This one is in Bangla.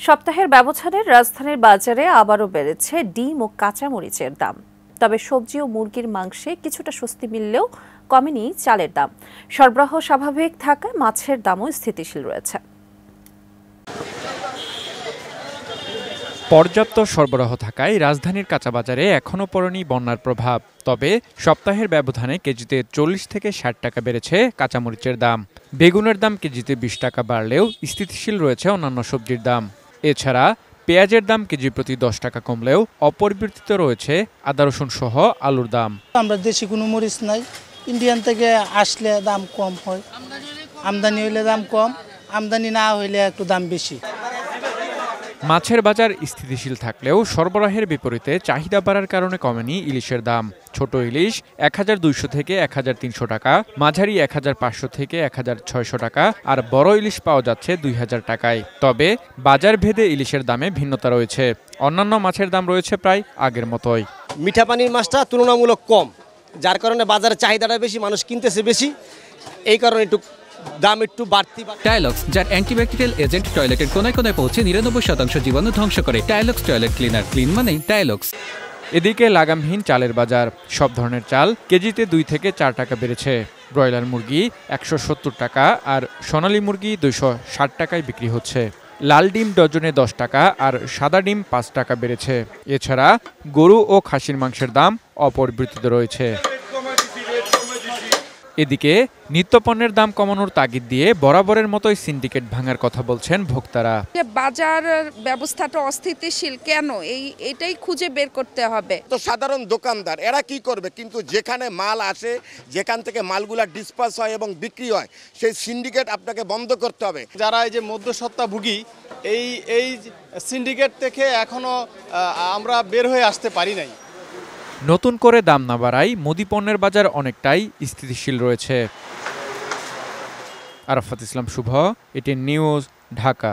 সপ্তাহের ব্যবধানে রাজধানীর বাজারে আবারও বেড়েছে ডিম ও কাঁচামরিচের দাম। তবে সবজি ও মুরগির মাংসে কিছুটা স্বস্তি মিললেও কমেনি চালের দাম। সরবরাহ স্বাভাবিক থাকায় মাছের দামও স্থিতিশীল রয়েছে। পর্যাপ্ত সরবরাহ থাকায় রাজধানীর কাঁচাবাজারে এখনও পড়েনি বন্যার প্রভাব। তবে সপ্তাহের ব্যবধানে কেজিতে 40 থেকে 60 টাকা বেড়েছে কাঁচামরিচের দাম। বেগুনের দাম কেজিতে 20 টাকা বাড়লেও স্থিতিশীল রয়েছে অন্যান্য সবজির দাম। এছাড়া পেঁয়াজের দাম কেজি প্রতি 10 টাকা কমলেও অপরিবর্তিত রয়েছে আদা রসুন সহ আলুর দাম। আমরা দেশি কোনো মরিচ নাই, ইন্ডিয়ান থেকে আসলে দাম কম হয়, আমদানি হইলে দাম কম, আমদানি না হইলে একটু দাম বেশি। মাছের বাজার স্থিতিশীল থাকলেও সরবরাহের বিপরীতে চাহিদা বাড়ার কারণে কমেনি ইলিশের দাম। ছোট ইলিশ 1200 থেকে 1300 টাকা, মাঝারি 1500 থেকে 1600 টাকা আর বড় ইলিশ পাওয়া যাচ্ছে 2000 টাকায়। তবে বাজার ভেদে ইলিশের দামে ভিন্নতা রয়েছে। অন্যান্য মাছের দাম রয়েছে প্রায় আগের মতোই। মিঠা পানির মাছটা তুলনামূলক কম, যার কারণে বাজারে চাহিদাটা বেশি, মানুষ কিনতেছে বেশি, এই কারণে দাম একটু বাড়তি। টাইলক্স, যার অ্যান্টিব্যাকটেরিয়াল এজেন্ট টয়লেটের কোনায় কোনায় পৌঁছে 99% জীবাণু ধ্বংস করে। টাইলক্স টয়লেট ক্লিনার, ক্লিন মানেই টাইলক্স। এদিকে লাগামহীন চালের বাজার। সব ধরনের চাল কেজিতে 2 থেকে 4 টাকা বেড়েছে। ব্রয়লার মুরগি 170 টাকা আর সোনালী মুরগি 260 টাকায় বিক্রি হচ্ছে। লাল ডিম ডজনে 10 টাকা আর সাদা ডিম 5 টাকা বেড়েছে। এছাড়া গরু ও খাসির মাংসের দাম অপরিবর্তিত রয়েছে। এদিকে নিত্যপণ্যের দাম কমানোর তাগিদ দিয়ে বরাবরের মতোই সিন্ডিকেট ভাঙার কথা বলছেন ভোক্তারা। বাজার ব্যবস্থাটা অস্থিতিশীল কেন, এটাই খুঁজে বের করতে হবে। তো সাধারণ দোকানদার এরা কি করবে, কিন্তু যেখানে মাল আসে, যেখান থেকে মালগুলা ডিসপাস হয় এবং বিক্রি হয়, সেই সিন্ডিকেট আপনাকে বন্ধ করতে হবে। যারা এই যে মধ্যস্বত্বভোগী, এই সিন্ডিকেট থেকে এখনো আমরা বের হয়ে আসতে পারি নাই। নতুন করে দাম না বাড়ায় মুদি পণ্যের বাজার অনেকটাই স্থিতিশীল রয়েছে। আরাফাত ইসলাম শুভ, এটি নিউজ, ঢাকা।